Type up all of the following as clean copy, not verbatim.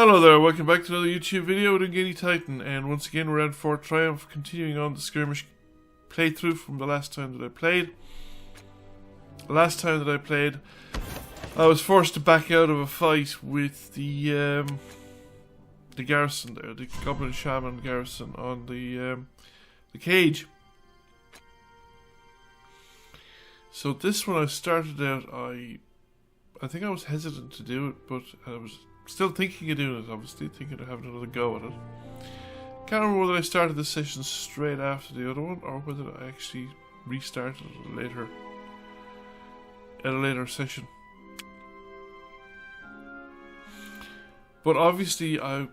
Hello there, welcome back to another YouTube video with Ungainly Titan, and once again we're at Fort Triumph, continuing on the skirmish playthrough from the last time that I played. Last time that I played, I was forced to back out of a fight with the garrison there, the Goblin Shaman garrison on the cage. So this one I started out, I think I was hesitant to do it, but I was still thinking of doing it, obviously, thinking of having another go at it. Can't remember whether I started the session straight after the other one, or whether I actually restarted it at a later session. But obviously I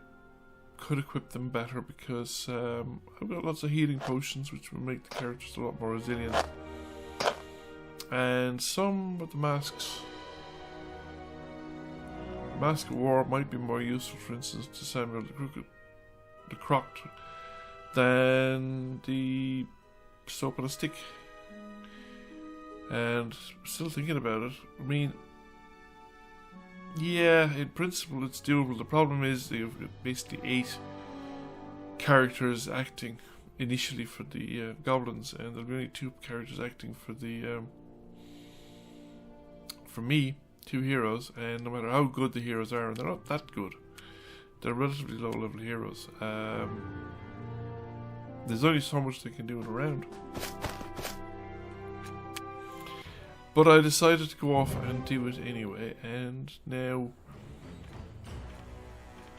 could equip them better because I've got lots of healing potions which will make the characters a lot more resilient. And some of the masks. Mask of War might be more useful, for instance, to Samuel the Crocked than the Soap on a Stick. And still thinking about it. I mean, yeah, in principle it's doable. The problem is they've got basically 8 characters acting initially for the goblins, and there'll be only 2 characters acting for the for me. 2 heroes, and no matter how good the heroes are, and they're not that good, they're relatively low level heroes, there's only so much they can do in a round. But I decided to go off and do it anyway, and now,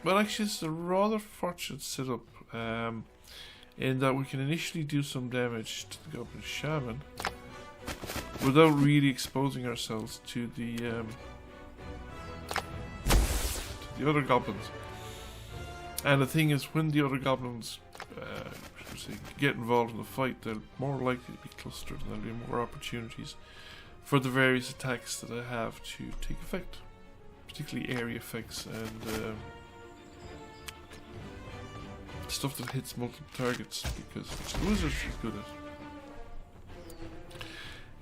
well, actually it's a rather fortunate setup, in that we can initially do some damage to the Goblin Shaman without really exposing ourselves to the other goblins. And the thing is, when the other goblins get involved in the fight, they're more likely to be clustered, and there'll be more opportunities for the various attacks that I have to take effect, particularly area effects and stuff that hits multiple targets, because the wizards is good at.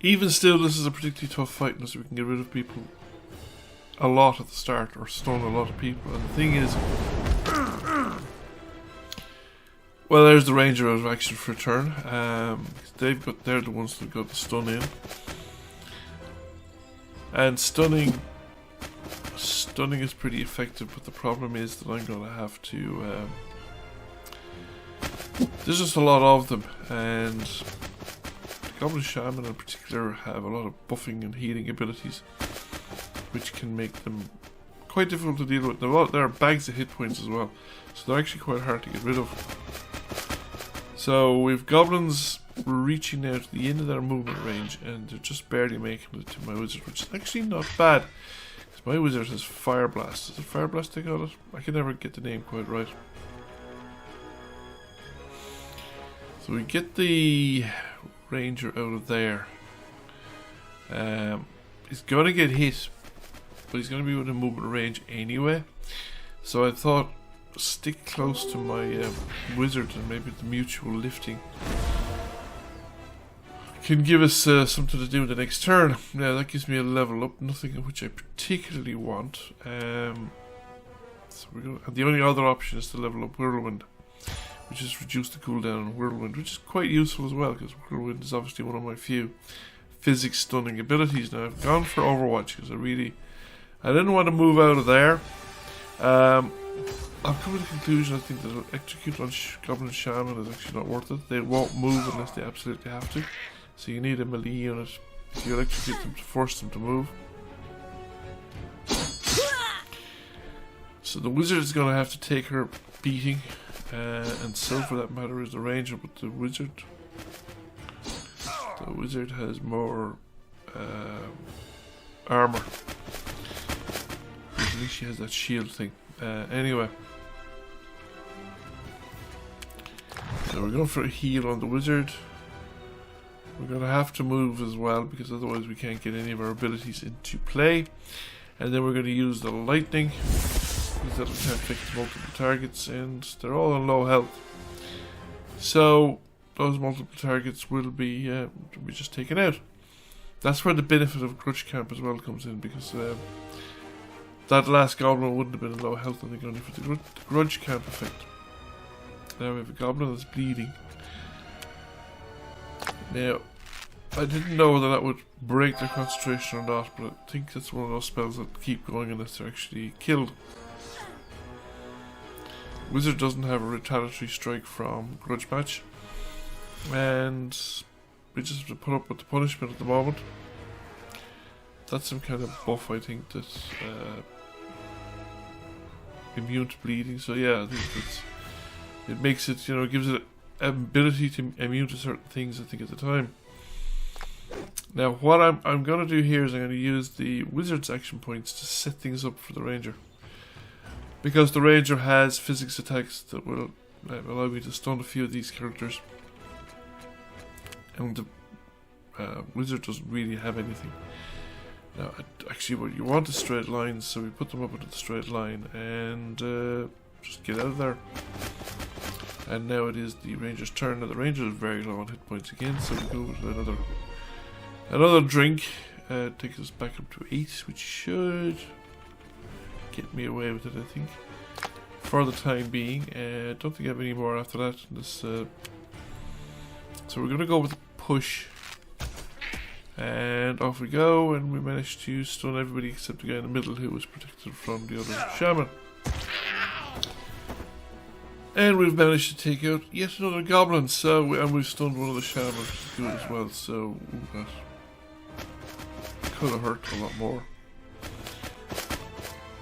Even still, this is a particularly tough fight unless we can get rid of people a lot at the start, or stun a lot of people. And the thing is, well, there's the ranger out of action for a turn. They're the ones that got the stun in, and stunning is pretty effective. But the problem is that I'm going to have to. There's just a lot of them, and Goblin Shaman in particular have a lot of buffing and healing abilities, which can make them quite difficult to deal with. There are bags of hit points as well, so they're actually quite hard to get rid of. So we've goblins reaching now to the end of their movement range, and they're just barely making it to my wizard, which is actually not bad, because my wizard has Fire Blast. Is it Fire Blast they got it? I can never get the name quite right. So we get the ranger out of there. He's going to get hit, but he's going to be within movement range anyway. So I thought, stick close to my wizard, and maybe the mutual lifting can give us something to do in the next turn. Now that gives me a level up, nothing which I particularly want. So we're going, and the only other option is to level up Whirlwind, which is reduce the cooldown on Whirlwind, which is quite useful as well, because Whirlwind is obviously one of my few physics stunning abilities. Now I've gone for Overwatch because I didn't want to move out of there. I've come to the conclusion I think that execute on Goblin Shaman is actually not worth it. They won't move unless they absolutely have to, so you need a melee unit if you electrocute them to force them to move. So the wizard is going to have to take her beating. And so for that matter is the ranger, but the wizard has more armor. At least she has that shield thing. Anyway, so we're going for a heal on the wizard. We're going to have to move as well, because otherwise we can't get any of our abilities into play. And then we're going to use the lightning, because that'll affect multiple targets, and they're all on low health. So those multiple targets will be just taken out. That's where the benefit of Crutch Camp as well comes in, because That last goblin wouldn't have been in low health, I think, only for the grudge camp effect. Now we have a goblin that's bleeding. Now, I didn't know whether that would break their concentration or not, but I think that's one of those spells that keep going unless they're actually killed. Wizard doesn't have a retaliatory strike from grudge match, and we just have to put up with the punishment at the moment. That's some kind of buff, I think, that's immune to bleeding. So yeah, I think it makes it, you know, gives it ability to immune to certain things, I think, at the time. Now, what I'm going to do here is I'm going to use the wizard's action points to set things up for the ranger, because the ranger has physics attacks that will allow me to stun a few of these characters, and the wizard doesn't really have anything. Now, actually, what you want is straight lines, so we put them up into the straight line and just get out of there. And now it is the ranger's turn. Now the ranger is very low on hit points again, so we go with another drink. Takes us back up to 8, which should get me away with it, I think, for the time being. Don't think I have any more after that. So we're going to go with a push. And off we go, and we managed to stun everybody except the guy in the middle who was protected from the other shaman. And we've managed to take out yet another goblin, and we've stunned one of the shamans, which is good as well, so that could have hurt a lot more.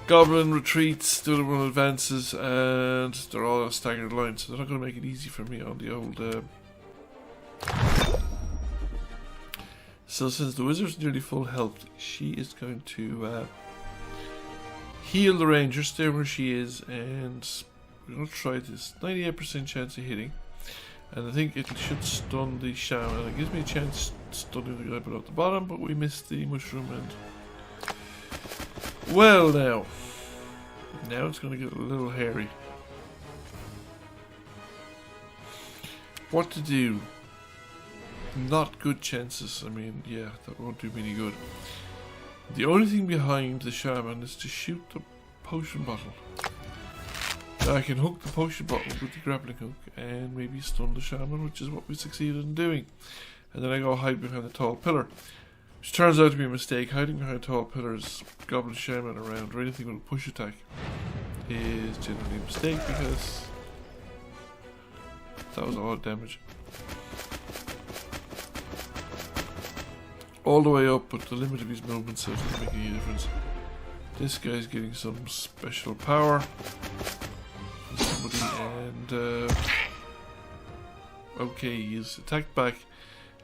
Goblin retreats, the other one advances, and they're all on a staggered line, so they're not going to make it easy for me on the old... So since the wizard's nearly full health, she is going to heal the ranger, stay where she is, and we're going to try this. 98% chance of hitting, and I think it should stun the shaman. It gives me a chance stunning the guy below at the bottom, but we missed the mushroom end. Well now it's going to get a little hairy. What to do? Not good chances. I mean, yeah, that won't do me any good. The only thing behind the shaman is to shoot the potion bottle. Now I can hook the potion bottle with the grappling hook and maybe stun the shaman, which is what we succeeded in doing. And then I go hide behind the tall pillar, which turns out to be a mistake. Hiding behind tall pillars, goblin shaman around, or anything with a push attack is generally a mistake, because that was a lot of damage. All the way up, but the limit of his movement, so it doesn't make any difference. This guy's getting some special power from somebody, and okay, he's attacked back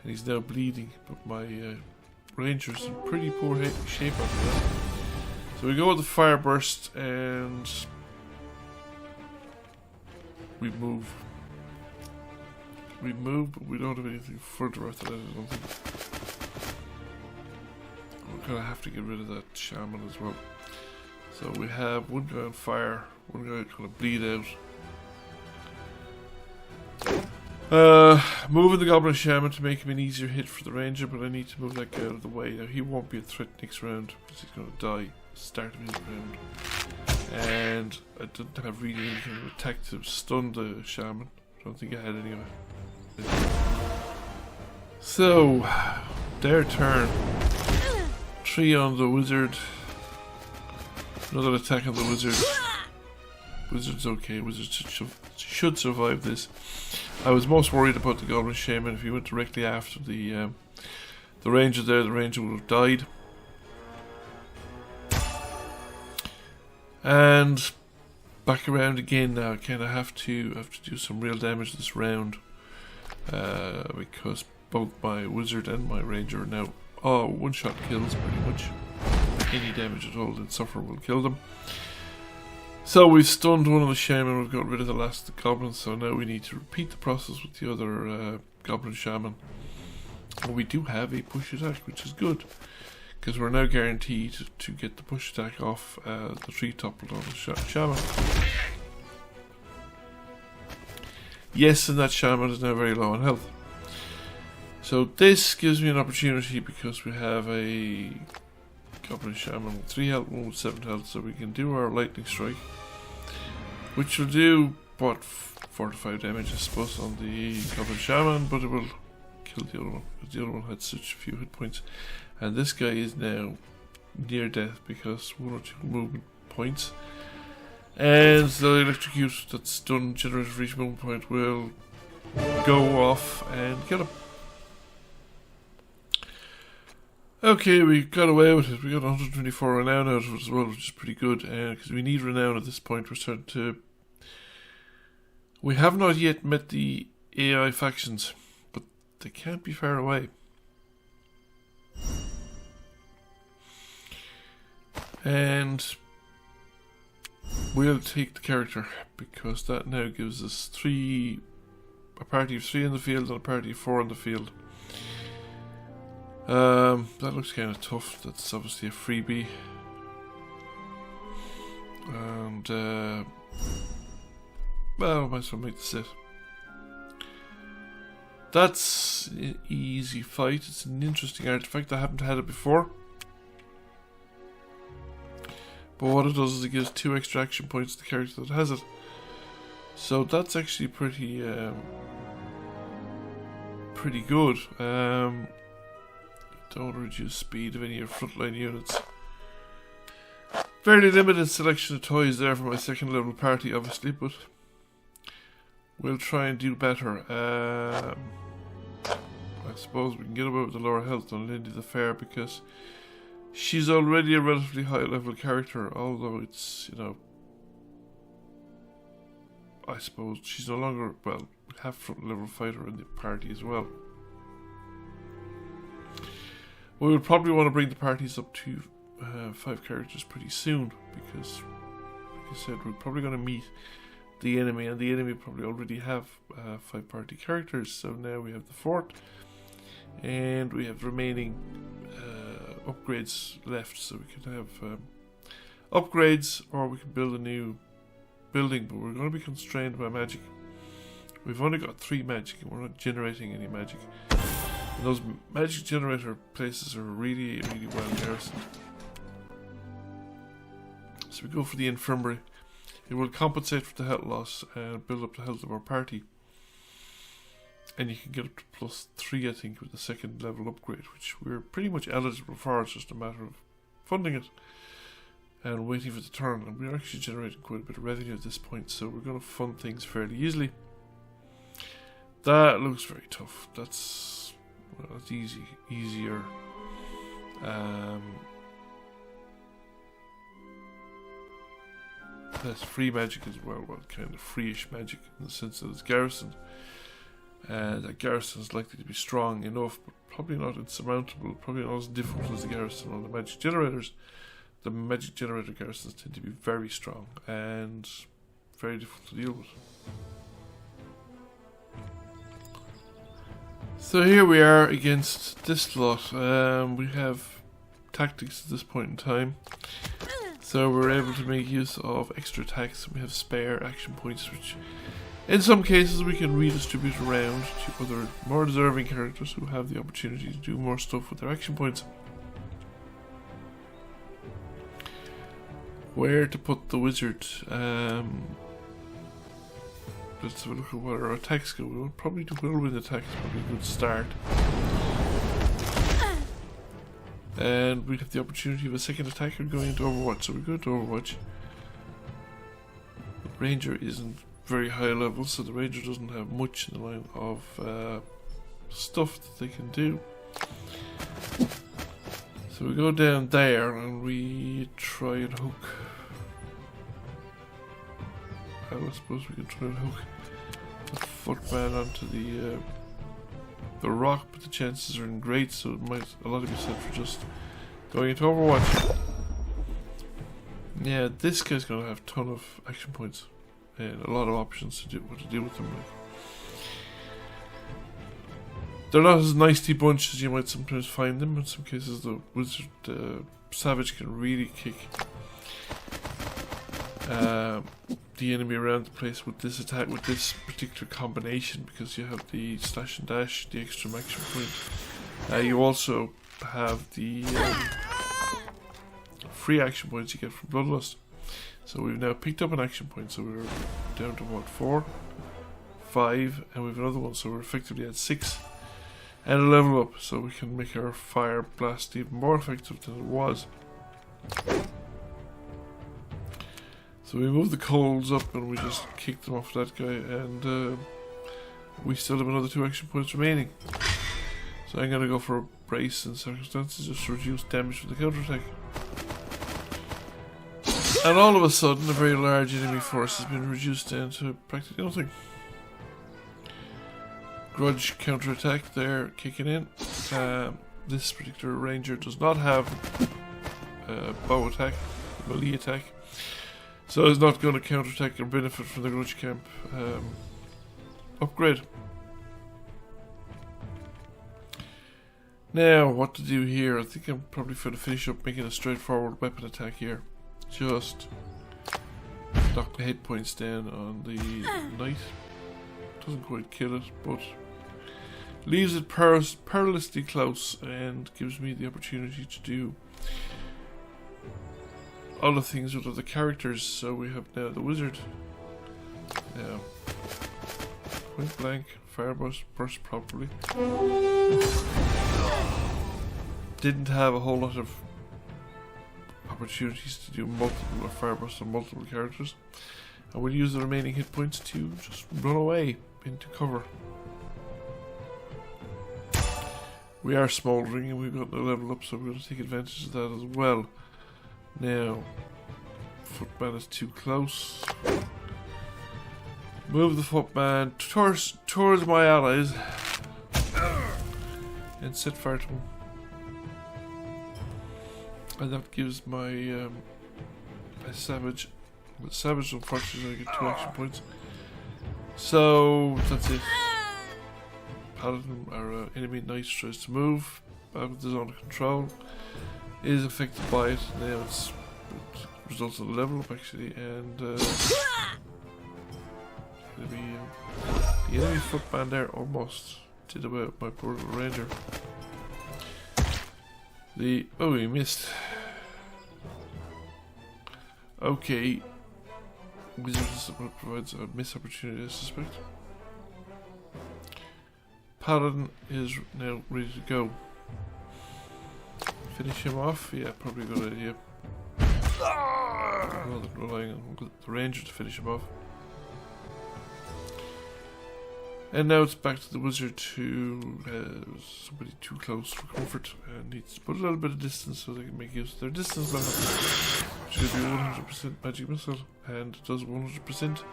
and he's now bleeding, but my ranger's in pretty poor shape after that. So we go with the fire burst and we move. We move, but we don't have anything further after that, I don't think. We're gonna have to get rid of that shaman as well. So we have one guy on fire, one guy gonna bleed out. Moving the goblin shaman to make him an easier hit for the ranger, but I need to move that guy out of the way. Now he won't be a threat next round because he's gonna die start of his round. And I didn't have really any kind of attack to stun the shaman. I don't think I had any of it. So their turn. 3 on the wizard. Another attack on the wizard. Wizard's okay. Wizard should survive this. I was most worried about the goblin shaman. If he went directly after the ranger there, the ranger would have died. And back around again now. I kind of have to do some real damage this round, because both my wizard and my ranger are now one-shot kills pretty much. Any damage at all that suffer will kill them. So we've stunned one of the shaman, we've got rid of the last of the goblins, so now we need to repeat the process with the other goblin shaman. And we do have a push attack, which is good, because we're now guaranteed to get the push attack off the tree toppled on the shaman. Yes, and that shaman is now very low on health. So this gives me an opportunity, because we have a Goblin Shaman with 3 health, 1 with 7 health, so we can do our lightning strike, which will do what 4 to 5 damage, I suppose, on the Goblin Shaman, but it will kill the other one because the other one had such few hit points, and this guy is now near death because 1 or 2 movement points, and the electrocute that's done generated for each movement point will go off and kill him. Okay, we got away with it. We got 124 renown out of it as well, which is pretty good. Because we need renown at this point. We're starting to... We have not yet met the AI factions, but they can't be far away. And we'll take the character, because that now gives us a party of 3 in the field and a party of 4 in the field. That looks kind of tough. That's obviously a freebie. And, well, might as well make the set. That's an easy fight. It's an interesting artifact. I haven't had it before. But what it does is it gives 2 extra action points to the character that has it. So that's actually pretty good. Don't reduce speed of any of your frontline units. Fairly limited selection of toys there for my 2nd level party, obviously, but we'll try and do better. I suppose we can get away with the lower health on Lindy the Fair because she's already a relatively high level character, although it's, you know, I suppose she's no longer, well, we have front level fighter in the party as well. We would probably want to bring the parties up to 5 characters pretty soon, because, like I said, we're probably going to meet the enemy, and the enemy probably already have 5 party characters. So now we have the 4th, and we have remaining upgrades left. So we can have upgrades, or we can build a new building, but we're going to be constrained by magic. We've only got 3 magic, and we're not generating any magic. And those magic generator places are really, really well garrisoned. So we go for the infirmary. It will compensate for the health loss and build up the health of our party. And you can get up to +3, I think, with the 2nd level upgrade, which we're pretty much eligible for. It's just a matter of funding it and waiting for the turn. And we're actually generating quite a bit of revenue at this point, so we're going to fund things fairly easily. That looks very tough. That's, well, that's easier. That's free magic as well, kind of free-ish magic in the sense that it's garrisoned. That garrison is likely to be strong enough, but probably not insurmountable, probably not as difficult as the garrison on the magic generators. The magic generator garrisons tend to be very strong and very difficult to deal with. So here we are against this lot. We have tactics at this point in time. So we're able to make use of extra attacks. We have spare action points, which in some cases we can redistribute around to other more deserving characters who have the opportunity to do more stuff with their action points. Where to put the wizard? Let's have a look at what our attacks go. We'll probably do whirlwind attacks, probably a good start. And we have the opportunity of a 2nd attacker going into Overwatch, so we go into Overwatch. The Ranger isn't very high level, so the Ranger doesn't have much in the line of stuff that they can do. So we go down there and we try and hook. I suppose we can try and hook the footman onto the rock, but the chances aren't great, so it might a lot of be said for just going into Overwatch. Yeah, this guy's gonna have a ton of action points and a lot of options to do what to do with them. Like, they're not as nicely bunched as you might sometimes find them. In some cases, the wizard savage can really kick the enemy around the place with this attack, with this particular combination, because you have the slash and dash, the extra action point. You also have the free action points you get from Bloodlust. So we've now picked up an action point, so we're down to what, 4, 5, and we've another one, so we're effectively at 6. And a level up, so we can make our fire blast even more effective than it was. So we move the coals up and we just kick them off that guy, and we still have another 2 action points remaining. So I'm going to go for a brace in circumstances, just to reduce damage from the counterattack. And all of a sudden, a very large enemy force has been reduced down to practically nothing. Grudge counterattack there, kicking in. This particular ranger does not have bow attack, melee attack, so is not going to counterattack or benefit from the grudge camp upgrade. Now, what to do here? I think I'm probably going to finish up making a straightforward weapon attack here. Just knock the hit points down on the knight. Doesn't quite kill it, but leaves it perilously close and gives me the opportunity to do other things with other characters. So we have now the wizard. Now, point blank, fire burst properly. Didn't have a whole lot of opportunities to do multiple fire bursts on multiple characters, and we'll use the remaining hit points to just run away into cover. We are smouldering and we've got no level up, so we're going to take advantage of that as well. Now, footman is too close. Move the footman towards my allies and set fire to them. And that gives my savage. The savage, unfortunately, I get 2 action points. So that's it. Paladin, our enemy knight, tries to move out of the zone of control. Is affected by it. Now it results in a level up actually, and the enemy footman there almost did away with my poor little ranger. Oh, he missed. Okay. Wizard provides a missed opportunity, I suspect. Paladin is now ready to go. Finish him off? Yeah, probably a good idea. Rather than relying on the ranger to finish him off. And now it's back to the wizard who has somebody too close for comfort and needs to put a little bit of distance so they can make use of their distance level. Which will be 100% magic missile, and it does 100%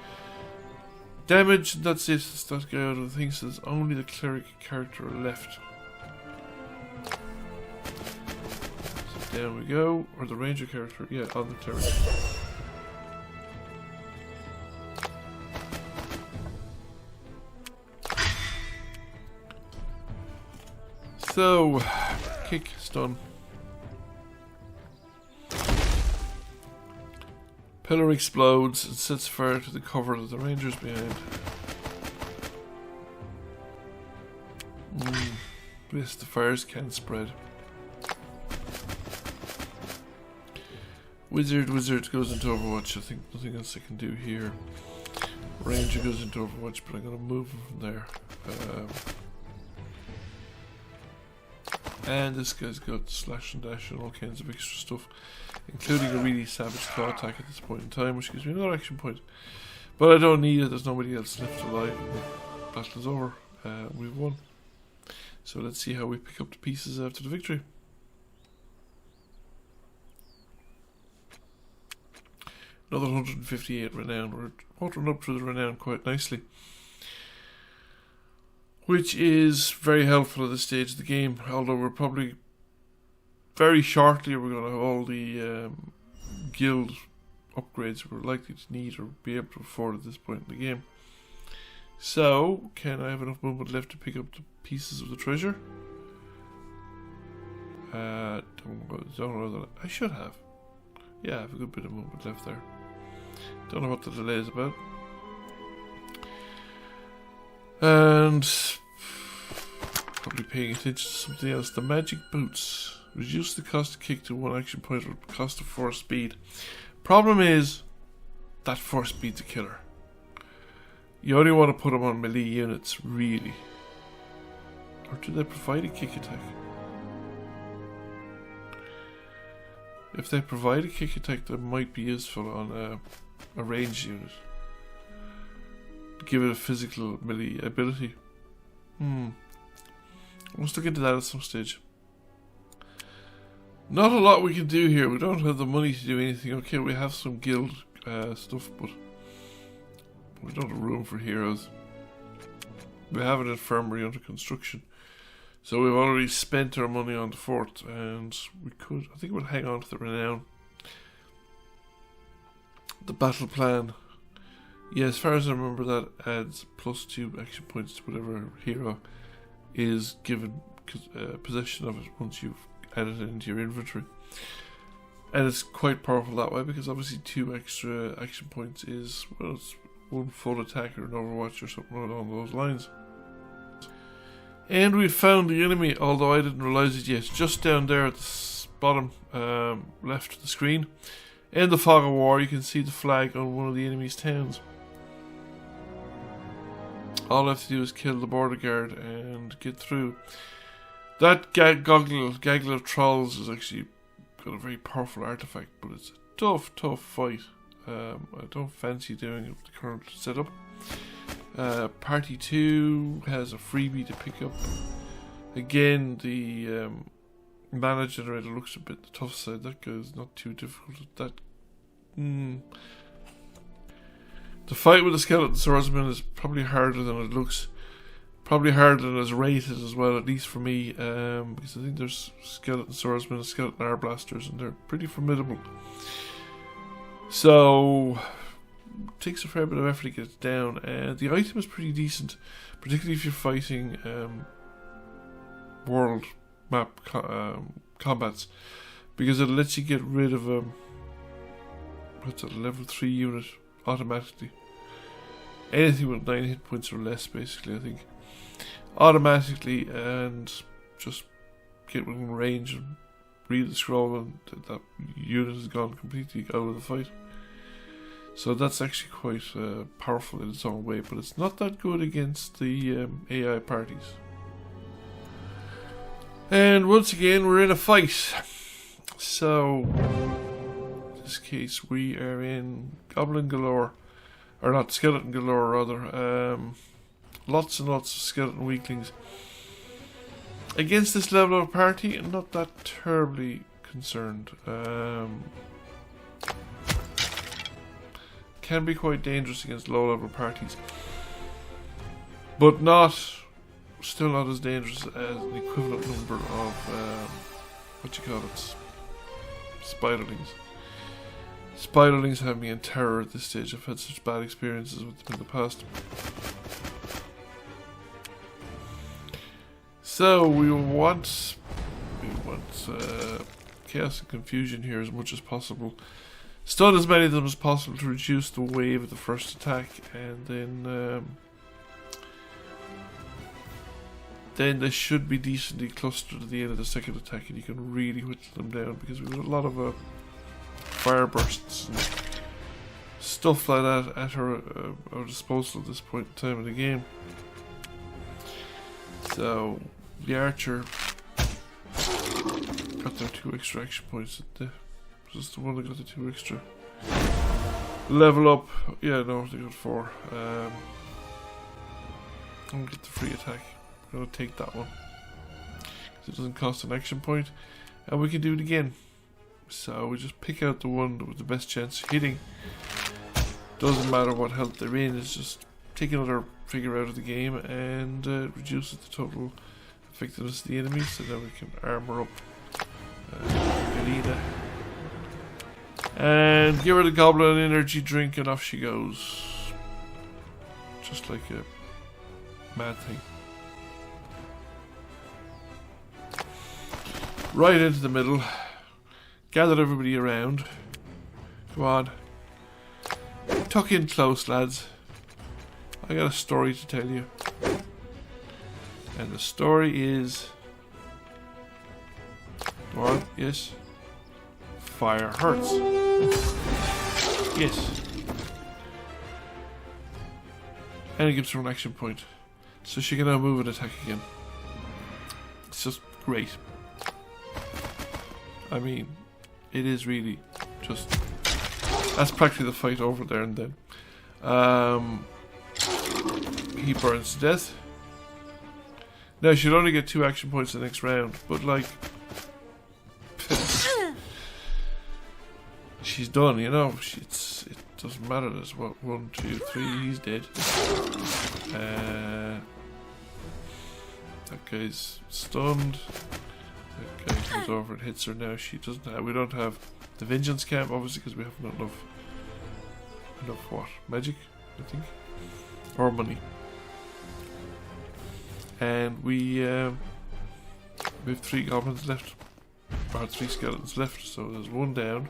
damage. And that's it. It's that guy out of the thing, so there's only the cleric character left. So down we go, or the ranger character, yeah, on the cleric. So, kick, stun. Pillar explodes and sets fire to the cover that the ranger's behind. Yes, the fires can spread. Wizard goes into Overwatch. I think nothing else I can do here. Ranger goes into Overwatch, but I'm going to move him from there. And this guy's got slash and dash and all kinds of extra stuff, including a really savage claw attack at this point in time, which gives me another action point. But I don't need it, there's nobody else left alive, and the battle is over. We've won. So let's see how we pick up the pieces after the victory. Another 158 renown. We're motoring up through the renown quite nicely, which is very helpful at this stage of the game, although we're probably very shortly we're going to have all the guild upgrades we're likely to need or be able to afford at this point in the game. So, can I have enough movement left to pick up the pieces of the treasure? Don't know that I should have. Yeah, I have a good bit of movement left there. Don't know what the delay is about. And probably paying attention to something else. The magic boots. Reduce the cost of kick to 1 action point with cost of 4 speed. Problem is that 4 speed's a killer. You only want to put them on melee units, really. Or do they provide a kick attack? If they provide a kick attack, that might be useful on a ranged unit. Give it a physical melee ability. Let's look into that at some stage. Not a lot we can do here. We don't have the money to do anything. Okay, we have some guild stuff, but we don't have room for heroes. We have an infirmary under construction. So we've already spent our money on the fort, and we could, I think we'll hang on to the renown. The battle plan. Yeah, as far as I remember, that adds +2 action points to whatever hero is given possession of it once you've added it into your inventory. And it's quite powerful that way, because obviously 2 extra action points is, well, it's 1 full attack or an Overwatch or something along those lines. And we found the enemy, although I didn't realise it yet, just down there at the bottom left of the screen. In the fog of war, you can see the flag on one of the enemy's towns. All I have to do is kill the border guard and get through. That gaggle of trolls is actually got a very powerful artifact, but it's a tough fight. I don't fancy doing it with the current setup. Party 2 has a freebie to pick up. Again, the mana generator looks a bit the tough side. That guy's not too difficult. That the fight with the skeleton swordsman is probably harder than it looks. Probably harder than it's rated as well, at least for me, because I think there's skeleton swordsmen and skeleton arblasters, and they're pretty formidable. So it takes a fair bit of effort to get it down. The item is pretty decent, particularly if you're fighting world map combats, because it lets you get rid of what's it, a level 3 unit automatically. Anything with 9 hit points or less, basically, I think. Automatically, and just get within range and read the scroll, and that unit has gone completely out of the fight. So that's actually quite powerful in its own way, but it's not that good against the AI parties. And once again, we're in a fight. So in this case, we are in Goblin Galore, or not, Skeleton Galore rather. Lots and lots of skeleton weaklings. Against this level of party, I'm not that terribly concerned. Can be quite dangerous against low level parties, but still not as dangerous as an equivalent number of spiderlings. Spiderlings have me in terror at this stage. I've had such bad experiences with them in the past. So we want chaos and confusion here as much as possible. Stun as many of them as possible to reduce the wave of the first attack, and then they should be decently clustered at the end of the second attack, and you can really whittle them down, because we've got a lot of fire bursts and stuff like that at our disposal at this point in time in the game. So the archer got their 2 extra action points. Just the one that got the 2 extra. Level up. Yeah, no, they got 4. I'm gonna get the free attack. I'm gonna take that one, because it doesn't cost an action point, and we can do it again. So we just pick out the one with the best chance of hitting. Doesn't matter what health they're in. It's just take another figure out of the game, and reduces the total effectiveness of the enemies, so then we can armor up Galena. And give her the goblin energy drink, and off she goes. Just like a mad thing. Right into the middle. Gather everybody around. Come on. Tuck in close, lads. I got a story to tell you. And the story is Go on, yes. Fire hurts. Yes. And it gives her an action point. So she can now move and attack again. It's just great. I mean, it is really just... That's practically the fight over there and then. He burns to death. Now, she'll only get 2 action points the next round, but like... she's done, you know. It doesn't matter. There's what, 1, 2, 3, he's dead. That guy's stunned. That guy comes over and hits her now. She doesn't have... We don't have the Vengeance Camp, obviously, because we haven't got enough what? Magic, I think? Or money. And we have 3 goblins left. Or 3 skeletons left, so there's 1 down.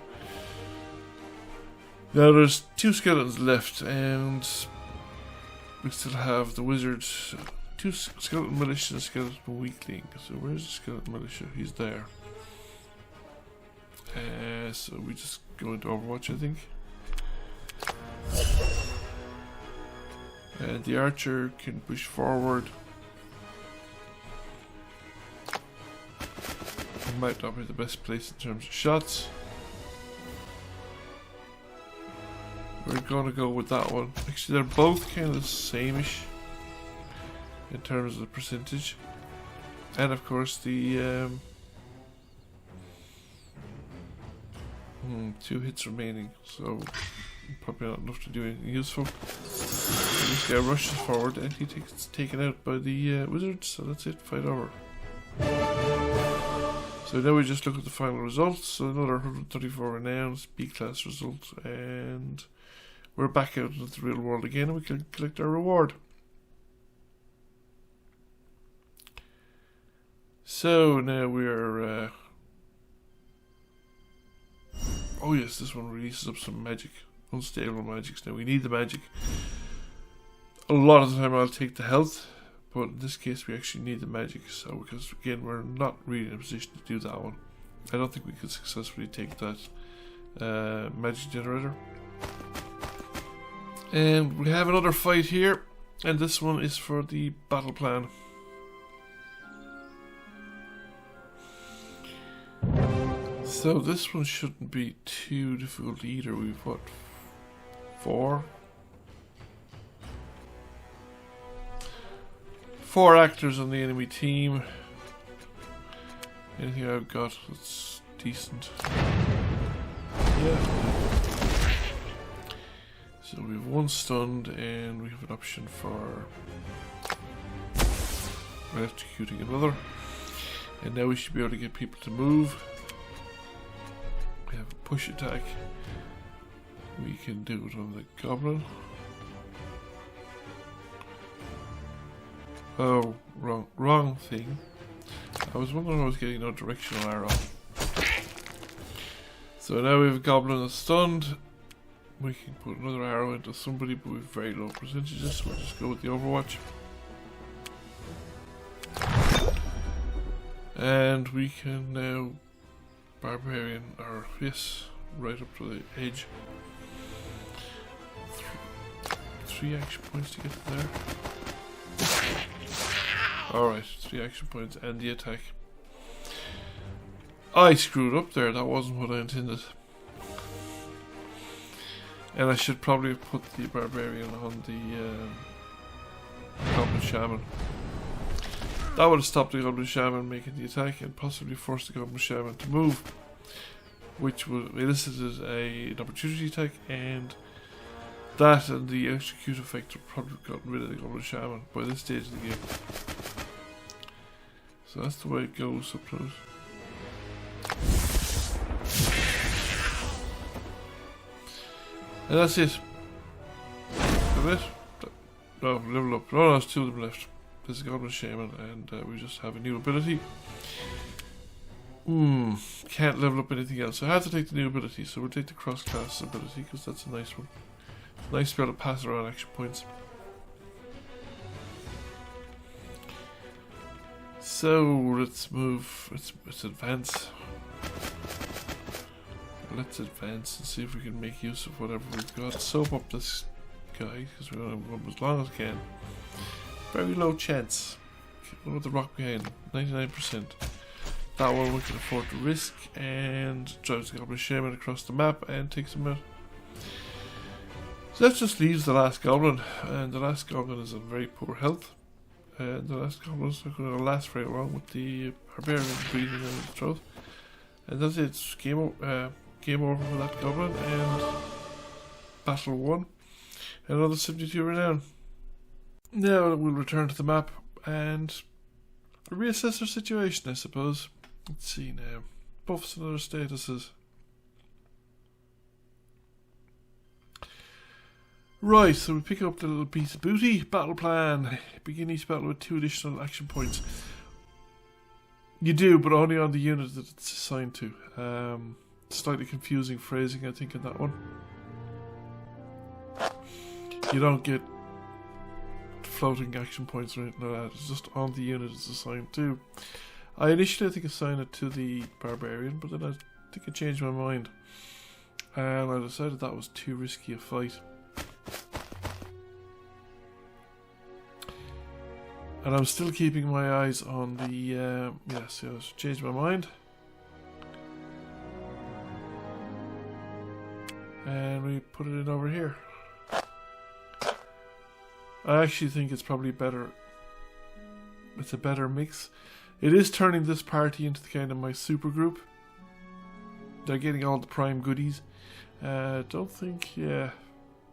Now there's 2 skeletons left, and we still have the wizard, 2 skeleton militia and skeleton weakling. So where's the skeleton militia? He's there. So we just go into Overwatch, I think. And the archer can push forward. It might not be the best place in terms of shots. We're gonna go with that one. Actually, they're both kind of the same-ish in terms of the percentage. And of course the 2 hits remaining, so probably not enough to do anything useful. So this guy rushes forward and he gets taken out by the wizard, so that's it, fight over. So now we just look at the final results. So another 134 renowns, B class result, and we're back out into the real world again and we can collect our reward. So now we're oh yes, this one releases up some magic, unstable magics. Now we need the magic. A lot of the time I'll take the health, but in this case we actually need the magic. So because again we're not really in a position to do that one. I don't think we could successfully take that magic generator. And we have another fight here, and this one is for the battle plan. So this one shouldn't be too difficult either. We've what, 4 actors on the enemy team. Anything I've got that's decent. Yeah. So we have 1 stunned and we have an option for electrocuting another. And now we should be able to get people to move. We have a push attack. We can do it on the goblin. Oh, wrong thing. I was wondering I was getting no directional arrow. So now we have a goblin that's stunned. We can put another arrow into somebody, but with very low percentages, so we'll just go with the Overwatch. And we can now barbarian, or yes, right up to the edge. 3 action points to get there. Alright, 3 action points and the attack. I screwed up there, that wasn't what I intended. And I should probably have put the barbarian on the goblin shaman. That would have stopped the goblin shaman making the attack and possibly forced the goblin shaman to move, which would have elicited an opportunity attack, and that and the execute effect would probably have gotten rid of the goblin shaman by this stage of the game. So that's the way it goes sometimes. And that's it. Is it? No, level up. No, there's 2 of them left. There's a goblin shaman, and we just have a new ability. Can't level up anything else. So I have to take the new ability, so we'll take the cross-class ability, because that's a nice one. Nice to be able to pass around action points. So let's move, let's advance. Let's advance and see if we can make use of whatever we've got. Soap up this guy, because we're going to go as long as we can. Very low chance. Look at the rock behind, 99%. That one we can afford to risk, and drives the Goblin Shaman across the map and takes him out. So that just leaves the last Goblin, and the last Goblin is in very poor health. And the last Goblin is not going to last very long with the Barbarian breathing down his throat. And that's it, it's game over for that Goblin, and battle won. Another 72 renown. Now we'll return to the map and reassess our situation, I suppose. Let's see now. Buffs and other statuses. Right, so we pick up the little piece of booty. Battle plan. Begin each battle with 2 additional action points. You do, but only on the unit that it's assigned to. Slightly confusing phrasing, I think, in that one. You don't get floating action points or anything like that. It's just on the unit it's assigned to. I initially, I think, assigned it to the Barbarian, but then I think I changed my mind. And I decided that was too risky a fight. And I'm still keeping my eyes on the, yes, I changed my mind. And we put it in over here. I actually think it's probably better. It's a better mix. It is turning this party into the kind of my super group. They're getting all the prime goodies. Don't think, yeah,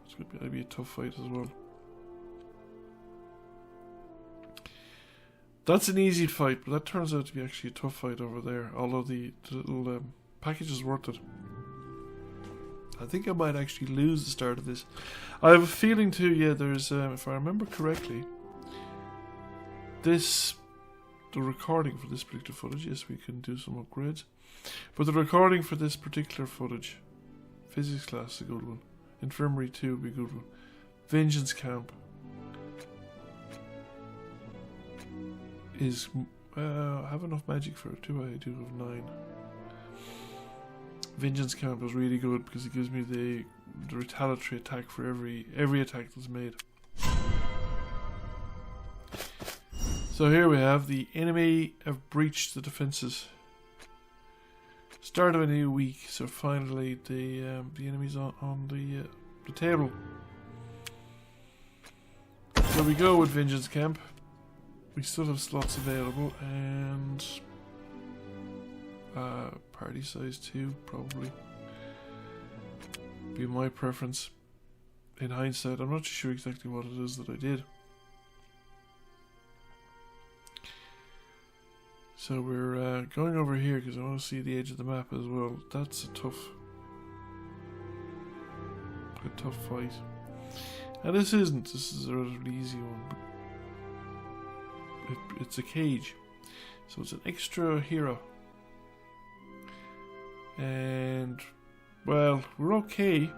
it's going to be a tough fight as well. That's an easy fight, but that turns out to be actually a tough fight over there. Although the little package is worth it. I think I might actually lose the start of this. I have a feeling too, yeah, there's, if I remember correctly, the recording for this particular footage, yes, we can do some upgrades. But the recording for this particular footage, Physics class is a good one. Infirmary 2 would be a good one. Vengeance Camp is, I have enough magic for it too, I do have 9. Vengeance Camp is really good because it gives me the retaliatory attack for every attack that's made. So here we have the enemy have breached the defenses. Start of a new week, so finally the enemy's on the table. So we go with Vengeance Camp. We still have slots available, and party size 2 probably be my preference. In hindsight, I'm not sure exactly what it is that I did. So we're going over here because I want to see the edge of the map as well. That's a tough fight. And this isn't. This is a relatively easy one. It's a cage. So it's an extra hero. And, well, we're okay.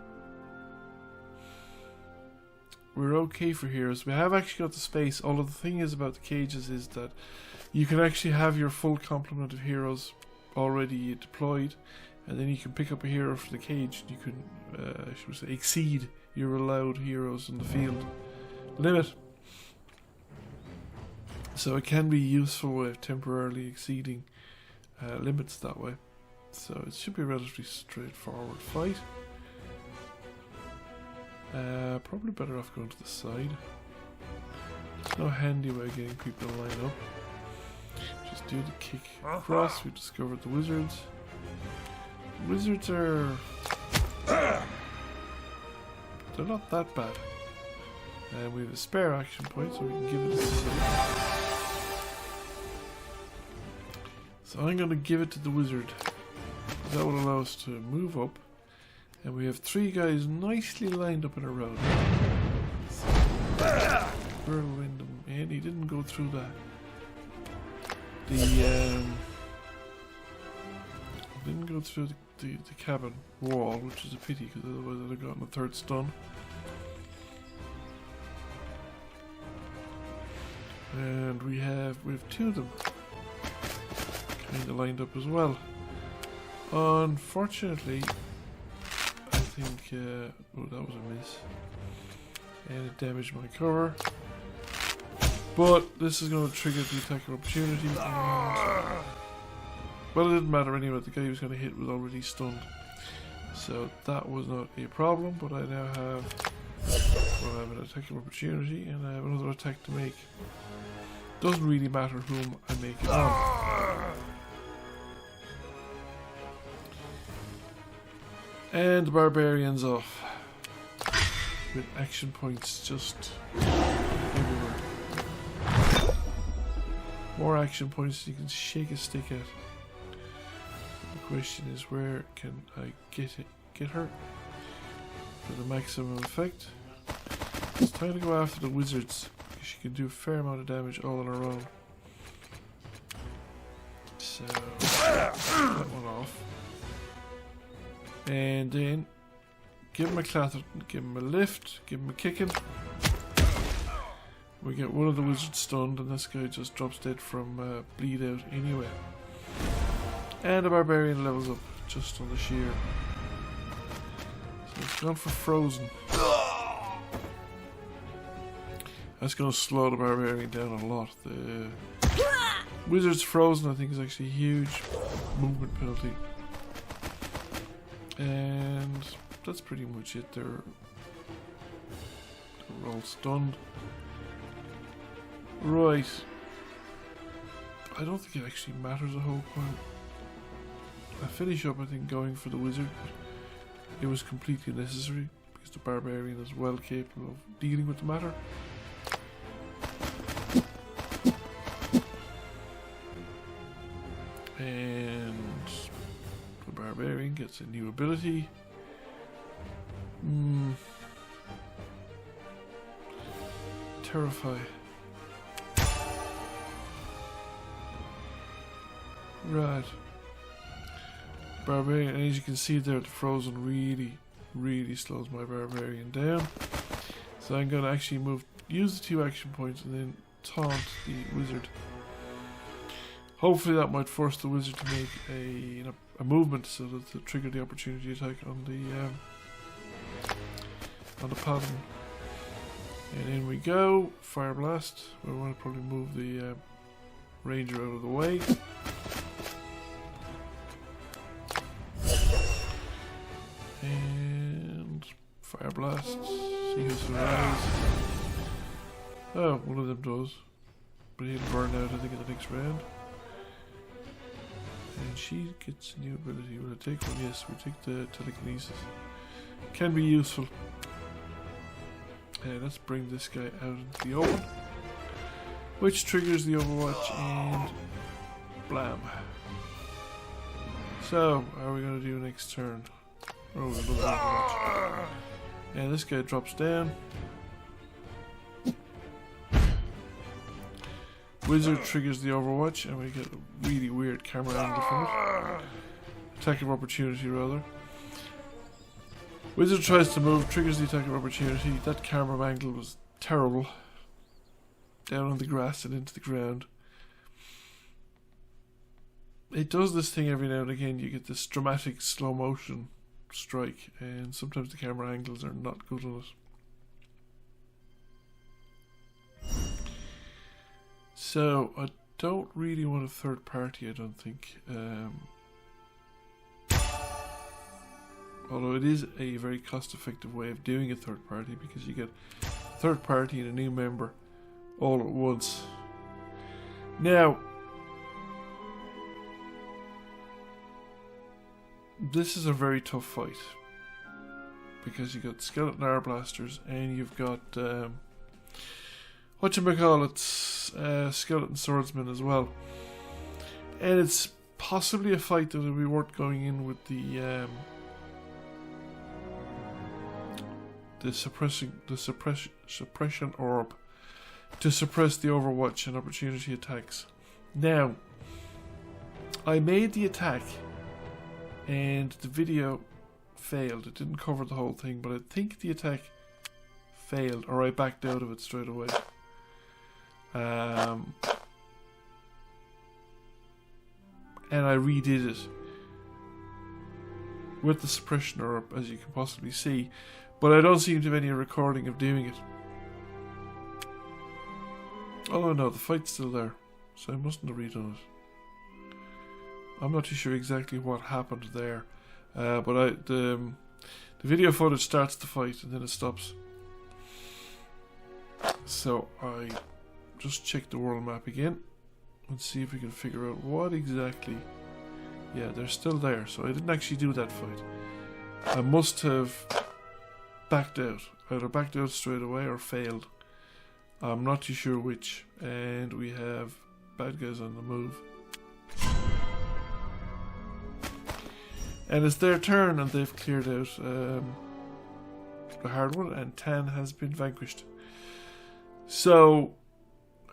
We're okay for heroes. We have actually got the space. Although the thing is about the cages is that you can actually have your full complement of heroes already deployed, and then you can pick up a hero for the cage. You can, should we say, exceed your allowed heroes in the field limit. So it can be useful with temporarily exceeding limits that way. So it should be a relatively straightforward fight. Probably better off going to the side. There's no handy way of getting people to line up. Just do the kick across. We've discovered the wizards. Wizards are... they're not that bad. And we have a spare action point, so we can give it a save. So I'm going to give it to the wizard. That will allow us to move up. And we have 3 guys nicely lined up in a row. Whirlwind him in. He didn't go through the didn't go through the cabin wall, which is a pity because otherwise I'd have gotten a 3rd stun. And we have 2 of them kind of lined up as well. Unfortunately, think, oh, that was a miss. And it damaged my cover. But this is going to trigger the attack of opportunity. And, well, it didn't matter anyway. The guy he was going to hit was already stunned. So that was not a problem. But I now have, well, I have an attack of opportunity and I have another attack to make. Doesn't really matter whom I make it on. And the barbarian's off. With action points just everywhere. More action points you can shake a stick at. The question is, where can I get her for the maximum effect? It's time to go after the wizards, because she can do a fair amount of damage all on her own. So that one off. And then give him a clatter, give him a lift, give him a kicking. We get one of the wizards stunned, and this guy just drops dead from bleed out anyway. And the barbarian levels up just on the sheer. So it's gone for frozen. That's going to slow the barbarian down a lot. The wizard's frozen, I think, is actually a huge movement penalty. And that's pretty much it. They're all stunned. Right. I don't think it actually matters a whole point. I finish up, I think, going for the wizard. It was completely necessary because the barbarian is well capable of dealing with the matter. And the barbarian gets a new ability. Terrify. Right. Barbarian, and as you can see there, the frozen really slows my barbarian down. So I'm going to actually use the 2 action points and then taunt the wizard. Hopefully that might force the wizard to make a movement so that to trigger the opportunity attack on the paladin. And in we go, fire blast. We want to probably move the ranger out of the way. And fire blast. See who survives. Oh, one of them does. But he'll burn out, I think, in the next round. And she gets a new ability. Will I take one? Yes, we take the telekinesis. Can be useful. Let's bring this guy out into the open. Which triggers the overwatch and blam. So, how are we going to do next turn? Oh, we love overwatch. And this guy drops down. Wizard triggers the overwatch and we get a really weird camera angle from it. Attack of opportunity, rather. Wizard tries to move, triggers the attack of opportunity. That camera angle was terrible. Down on the grass and into the ground. It does this thing every now and again. You get this dramatic slow motion strike, and sometimes the camera angles are not good on it. So I don't really want a third party, I don't think. Although it is a very cost-effective way of doing a third party, because you get a third party and a new member all at once. Now, this is a very tough fight, because you've got skeleton arblasters and you've got skeleton swordsmen as well, and it's possibly a fight that will be worth going in with the suppression orb to suppress the overwatch and opportunity attacks. Now, I made the attack and the video failed. It didn't cover the whole thing, but I think the attack failed, or I backed out of it straight away. And I redid it. with the suppression up, as you can possibly see, but I don't seem to have any recording of doing it. Oh no, the fight's still there, so I mustn't have redone it. I'm not too sure exactly what happened there, but the video footage starts the fight and then it stops. So I just check the world map again and see if we can figure out what exactly. Yeah, they're still there, so I didn't actually do that fight. I must have backed out, either backed out straight away or failed. I'm not too sure which. And we have bad guys on the move. And it's their turn and they've cleared out the hard one, and Tan has been vanquished. So,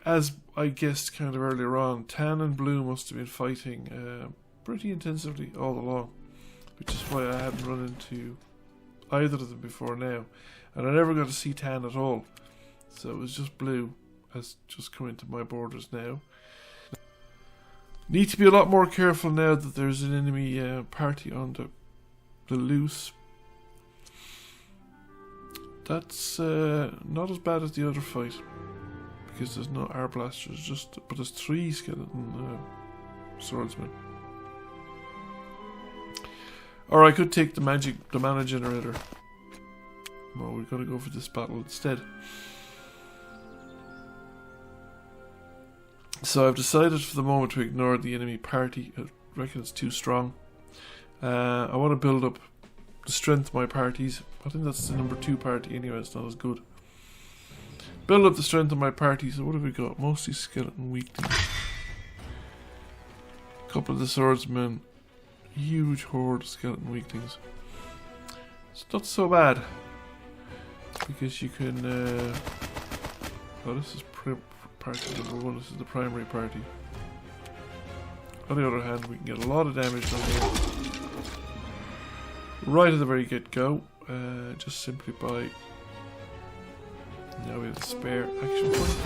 as I guessed kind of earlier on, Tan and Blue must have been fighting pretty intensively all along, which is why I hadn't run into either of them before now, and I never got to see Tan at all. So it was just Blue has just come into my borders now. Need to be a lot more careful now that there's an enemy party on the loose. That's not as bad as the other fight, because there's no air blasters, but there's 3 skeleton swordsmen. Or I could take the mana generator. Well, we're going to go for this battle instead. So I've decided for the moment to ignore the enemy party. I reckon it's too strong. I want to build up the strength of my parties. I think that's the number 2 party anyway, it's not as good. Build up the strength of my party. So what have we got? Mostly skeleton weaklings. A couple of the swordsmen. Huge horde of skeleton weaklings. It's not so bad, because you can oh, this is party number 1. This is the primary party. On the other hand, we can get a lot of damage done here right at the very get-go, just simply by, now we have a spare action point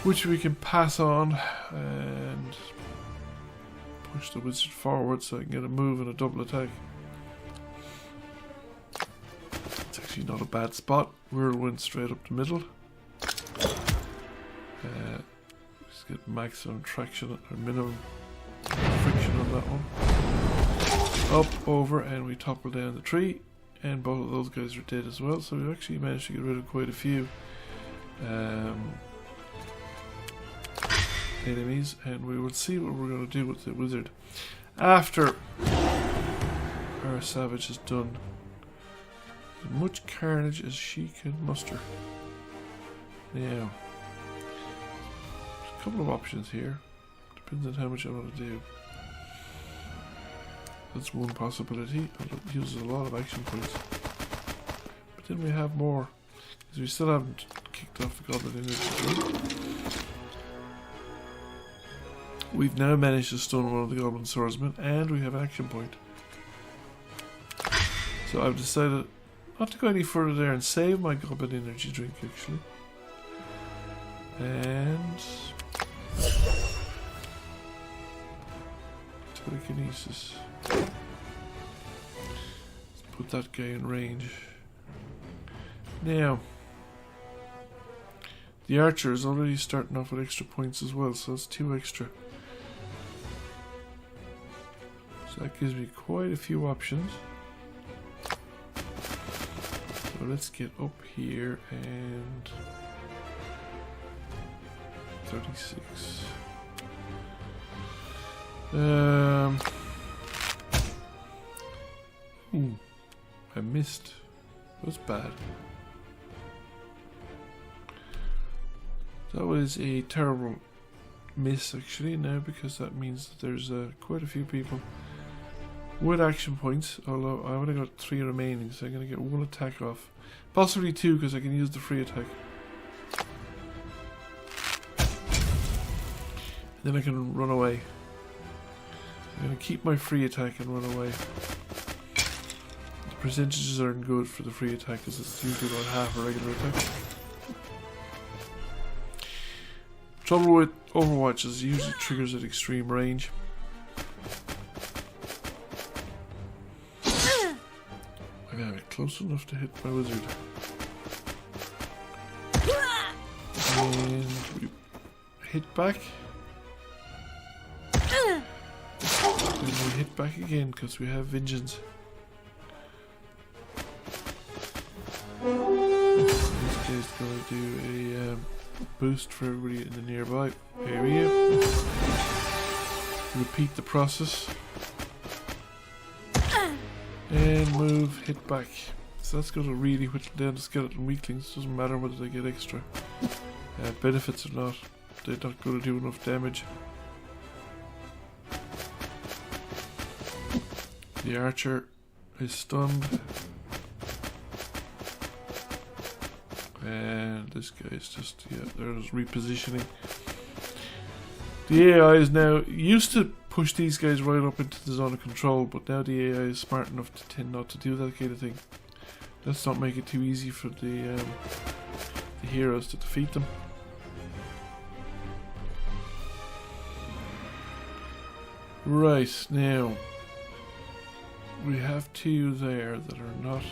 which we can pass on and push the wizard forward so I can get a move and a double attack. It's actually not a bad spot. Whirlwind straight up the middle. Just get maximum traction or minimum friction on that one. Up, over, and we topple down the tree, and both of those guys are dead as well, so we've actually managed to get rid of quite a few enemies, and we will see what we're going to do with the wizard after our savage has done as much carnage as she can muster. Now, there's a couple of options here, depends on how much I want to do. That's one possibility. It uses a lot of action points, but then we have more, because we still haven't kicked off the goblin energy. We've now managed to stun one of the goblin swordsmen, and we have an action point. So I've decided not to go any further there and save my goblin energy drink, actually. And telekinesis. Let's put that guy in range. Now, the archer is already starting off with extra points as well, so that's 2 extra. So that gives me quite a few options. So let's get up here and 36. I missed. That's bad. That was a terrible miss actually now, because that means that there's quite a few people with action points, although I only got 3 remaining, so I'm going to get 1 attack off. Possibly 2, because I can use the free attack. Then I can run away. I'm going to keep my free attack and run away. The percentages aren't good for the free attack, because it's usually about half a regular attack. Trouble with Overwatch is it usually triggers at extreme range. close enough to hit my wizard. And we hit back. And we hit back again because we have vengeance. This guy's going to do a boost for everybody in the nearby area. Repeat the process. And move, hit back. So that's going to really whittle down the skeleton weaklings. Doesn't matter whether they get extra benefits or not. They're not going to do enough damage. The archer is stunned. And this guy is just, yeah, they're just repositioning. The AI is now used to push these guys right up into the zone of control, but now the AI is smart enough to tend not to do that kind of thing. Let's not make it too easy for the heroes to defeat them. Right, now we have two there that are not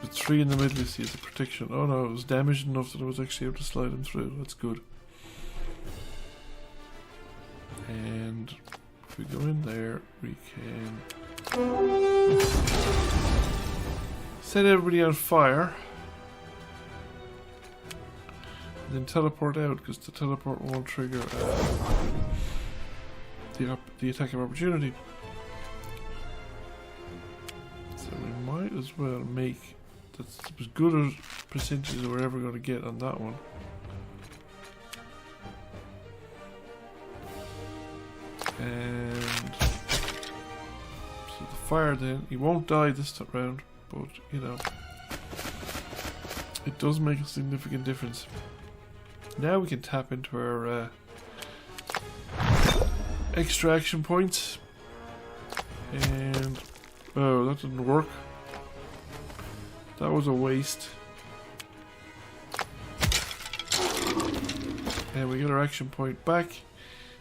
the three in the middle you see is a protection. Oh no, it was damaged enough that I was actually able to slide them through. That's good. And if we go in there, we can set everybody on fire. And then teleport out, because the teleport won't trigger the attack of opportunity. So we might as well make that's as good a percentage as we're ever going to get on that one. And so the fire then, he won't die this round, but you know, it does make a significant difference. Now we can tap into our extra action points. And oh, that didn't work. That was a waste. And we get our action point back.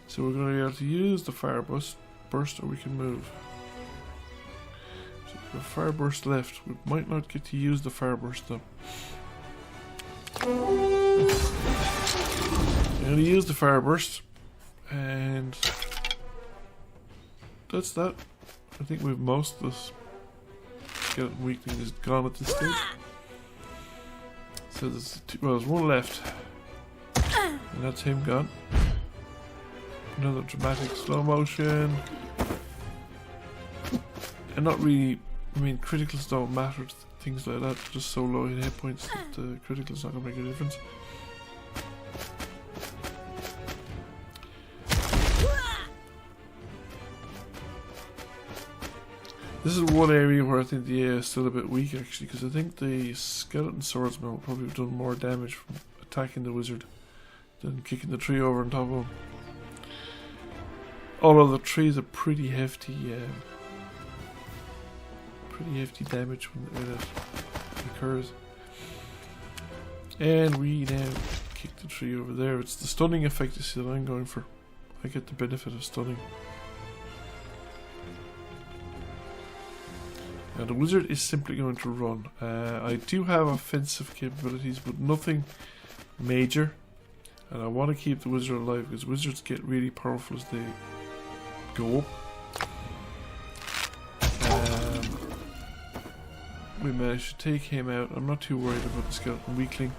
So we're going to be able to use the fire burst or we can move. So we have fire burst left. We might not get to use the fire burst though. I'm going to use the fire burst, and that's that. I think we've most of this skeleton weakling is gone at this stage. So there's one left, and that's him gone. Another dramatic slow motion, and not really. I mean, criticals don't matter. Things like that, just so low in hit points that the criticals not going to make a difference. This is one area where I think the AI is still a bit weak actually, because I think the skeleton swordsman will probably have done more damage from attacking the wizard than kicking the tree over on top of him. Although the trees are pretty hefty damage when it occurs. And we now kick the tree over there. It's the stunning effect you see that I'm going for. I get the benefit of stunning. Now the wizard is simply going to run. I do have offensive capabilities, but nothing major. And I want to keep the wizard alive because wizards get really powerful as they go up. We managed to take him out. I'm not too worried about the skeleton weakling.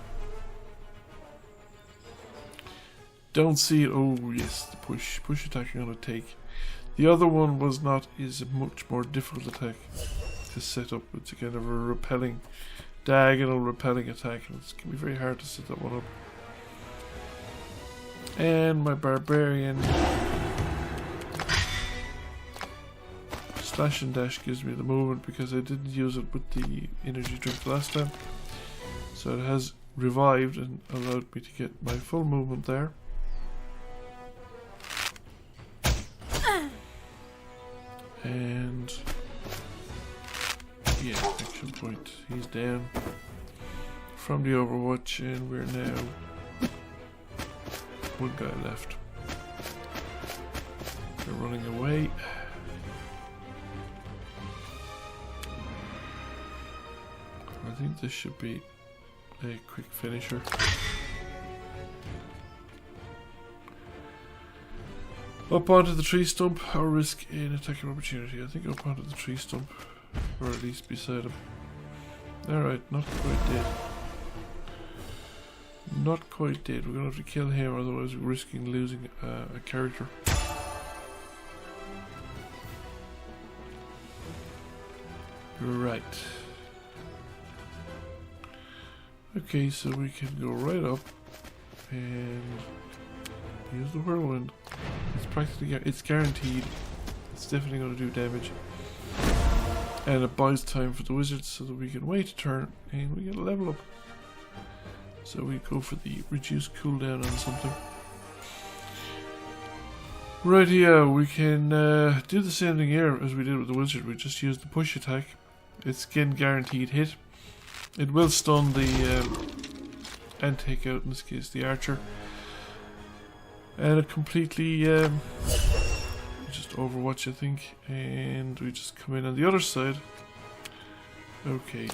Don't see it. Oh yes, the push attack I'm going to take. The other one is a much more difficult attack to set up. It's a kind of a diagonal repelling attack, and it's going to be very hard to set that one up. And my barbarian slash and dash gives me the movement because I didn't use it with the energy drink last time. So it has revived and allowed me to get my full movement there. And yeah, action point. He's down from the Overwatch, and we're now one guy left. They're running away. I think this should be a quick finisher. Up onto the tree stump, or risk an attacking opportunity. I think up onto the tree stump, or at least beside him. Alright, not quite dead. Not quite dead. We're going to have to kill him, otherwise we're risking losing a character. Right. Okay, so we can go right up and use the whirlwind. It's practically, it's guaranteed. It's definitely going to do damage. And it buys time for the wizards so that we can wait a turn and we get a level up. So we go for the reduced cooldown on something. Right here, we can do the same thing here as we did with the wizard. We just use the push attack. It's again guaranteed hit. It will stun the and take out, in this case, the archer. And it completely just overwatch, I think. And we just come in on the other side. Okay.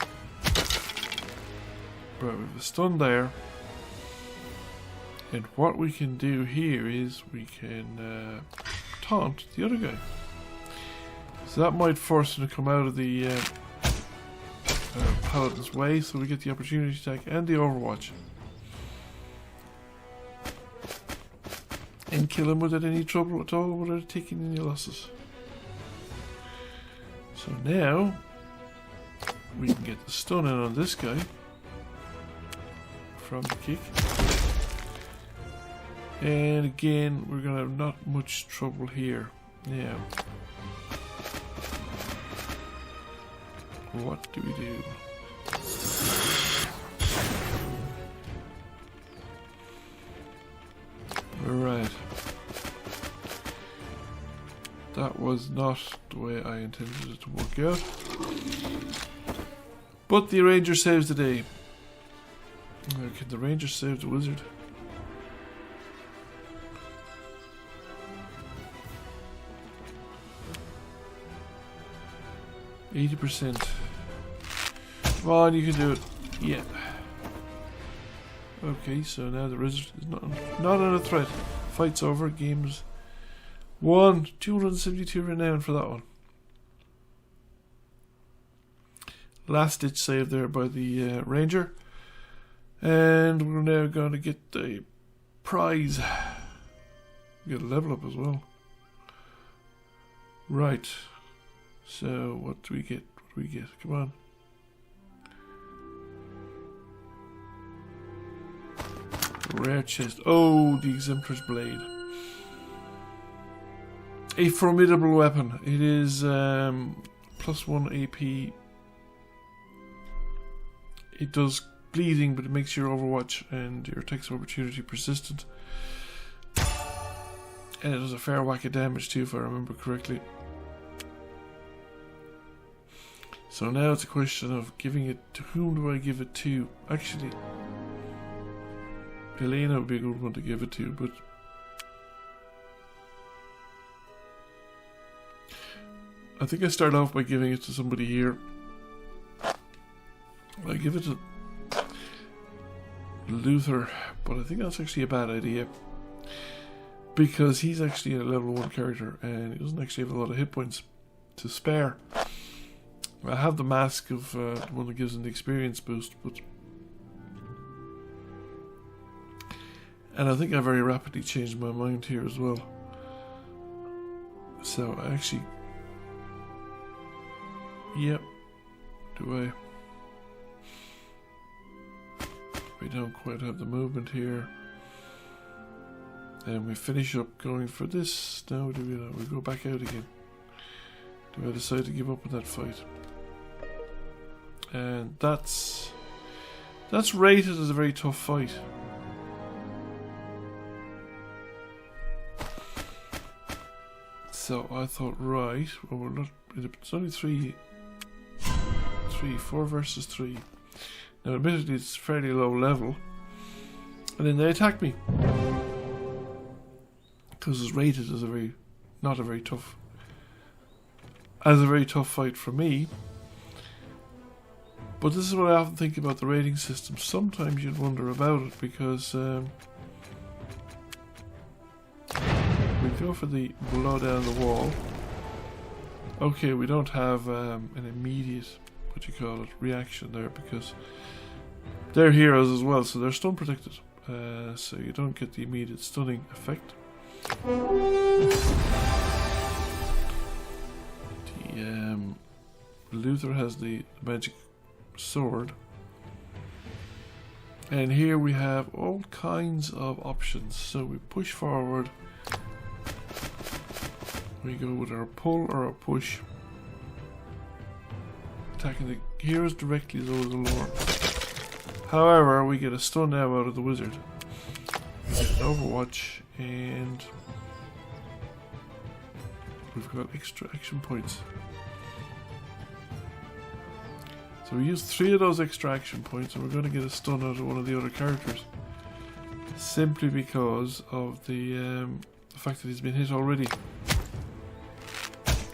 Right, we have a stun there. And what we can do here is we can taunt the other guy. So that might force him to come out of the paladin's way, so we get the opportunity attack and the overwatch. And kill him without any trouble at all, without taking any losses. So now we can get the stun in on this guy from the kick. And again, we're going to have not much trouble here. Now, what do we do? Alright. That was not the way I intended it to work out. But the ranger saves the day. Can the ranger save the wizard? %. Come on, you can do it. Yeah. Okay, so now the wizard is not under threat. Fight's over. Game's won. 272 renown for that one. Last ditch save there by the ranger. And we're now going to get a prize. We get a level up as well. Right. So what do we get? What do we get? Come on. Rare chest. Oh, the Exemplar's Blade. A formidable weapon. It is +1 AP. It does bleeding, but it makes your overwatch and your attacks of opportunity persistent. And it does a fair whack of damage too, if I remember correctly. So now it's a question of giving it to whom do I give it to? Actually, Helena would be a good one to give it to, but I think I start off by giving it to somebody here. I give it to Luther, but I think that's actually a bad idea because he's actually a level 1 character and he doesn't actually have a lot of hit points to spare. I have the mask of the one that gives him the experience boost, but and I think I very rapidly changed my mind here as well. So I actually, yep. Do I? We don't quite have the movement here, and we finish up going for this. Now do we? Not? We go back out again. Do I decide to give up on that fight? And that's rated as a very tough fight. So I thought, right, well, we're not. It's only 4 versus 3. Now, admittedly, it's fairly low level, and then they attack me because it's rated as a very not a very tough, as a very tough fight for me. But this is what I often think about the rating system. Sometimes you'd wonder about it, because we go for the blow down the wall. Okay, we don't have an immediate, what you call it, reaction there, because they're heroes as well, so they're stun protected. So you don't get the immediate stunning effect. The Luther has the magic sword, and here we have all kinds of options. So we push forward, we go with our pull or our push, attacking the heroes directly as well as the lord. However, we get a stun now out of the wizard. We get an overwatch, and we've got extra action points. So we use 3 of those extra action points, and we're going to get a stun out of one of the other characters, simply because of the fact that he's been hit already.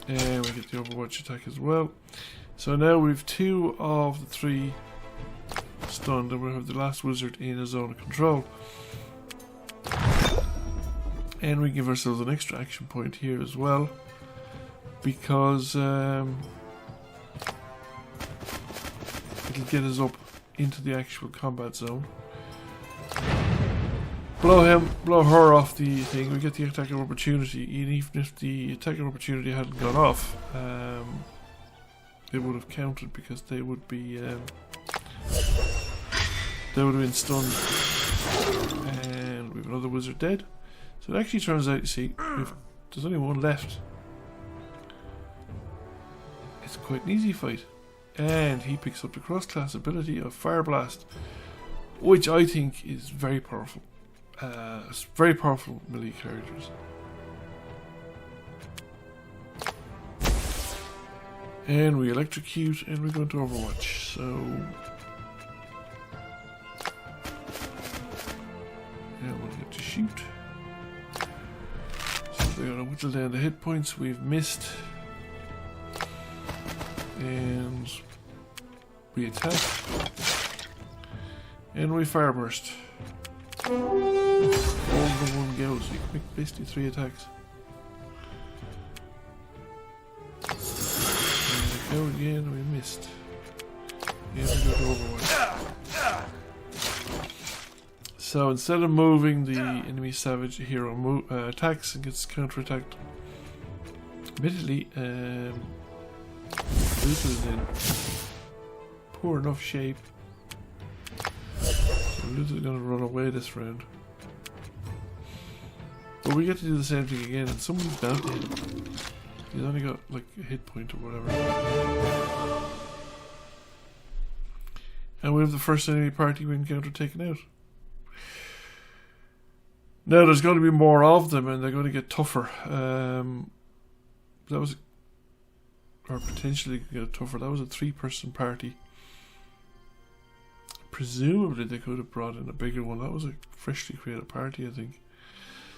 And we get the overwatch attack as well. So now we've 2 of the 3 stunned, and we have the last wizard in a zone of control. And we give ourselves an extra action point here as well, because it'll get us up into the actual combat zone. Blow her off the thing. We get the attack of opportunity. And even if the attack of opportunity hadn't gone off, it would have counted, because they would be been stunned. And we have another wizard dead. So it actually turns out, you see, there's only one left. It's quite an easy fight. And he picks up the cross-class ability of Fire Blast, which I think is very powerful. It's very powerful melee characters. And we electrocute, and we go into Overwatch. So now we'll get to shoot. So they're going to whittle down the hit points. We've missed. And we attack, and we fire burst. All in one go, so you can make basically 3 attacks. And we go again, we missed. And we go to Overwatch. So instead of moving, the enemy savage hero attacks and gets counter-attacked. Admittedly, Luther's in poor enough shape, so Luther's going to run away this round. But we get to do the same thing again, and someone's down to him. He's only got like a hit point or whatever. And we have the first enemy party we encounter taken out. Now there's going to be more of them, and they're going to get tougher. That was or potentially get tougher. That was a 3-person party. Presumably they could have brought in a bigger one. That was a freshly created party, I think.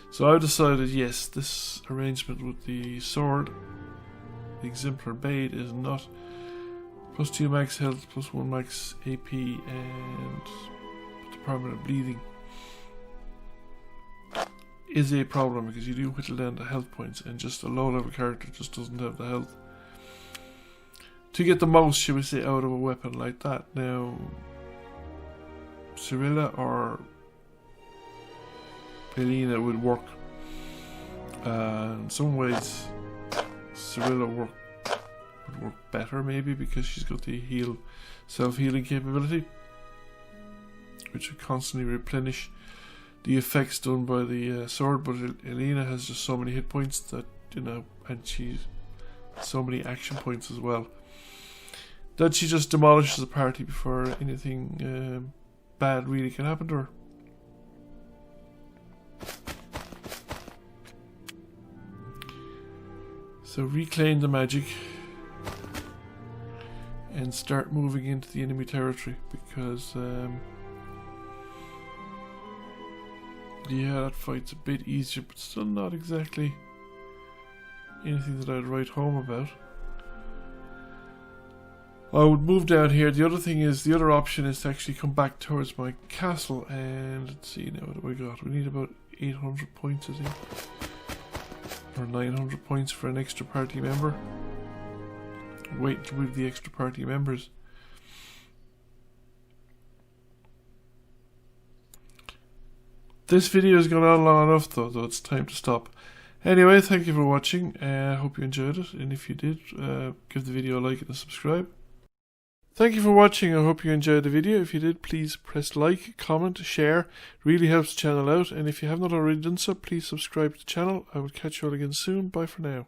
So I decided, yes, this arrangement with the sword, the exemplar bait, is not +2 max health, +1 max AP, and the permanent bleeding is a problem, because you do whittle down the health points, and just a low level character just doesn't have the health to get the most, shall we say, out of a weapon like that. Now, Cyrilla or Elena would work. In some ways, Cyrilla would work better, maybe, because she's got the self-healing capability, which would constantly replenish the effects done by the sword. But Elena has just so many hit points that, and she's so many action points as well, that she just demolishes the party before anything bad really can happen to her. So reclaim the magic and start moving into the enemy territory, because yeah, that fight's a bit easier, but still not exactly anything that I'd write home about. I would move down here. The other thing is, the other option is to actually come back towards my castle. And let's see now, what do we got? We need about 800 points, I think. Or 900 points for an extra party member. Wait to move the extra party members. This video has gone on long enough though it's time to stop. Anyway, thank you for watching. I hope you enjoyed it, and if you did, give the video a like and a subscribe. Thank you for watching. I hope you enjoyed the video. If you did, please press like, comment, share. It really helps the channel out, and if you have not already done so, please subscribe to the channel. I will catch you all again soon. Bye for now.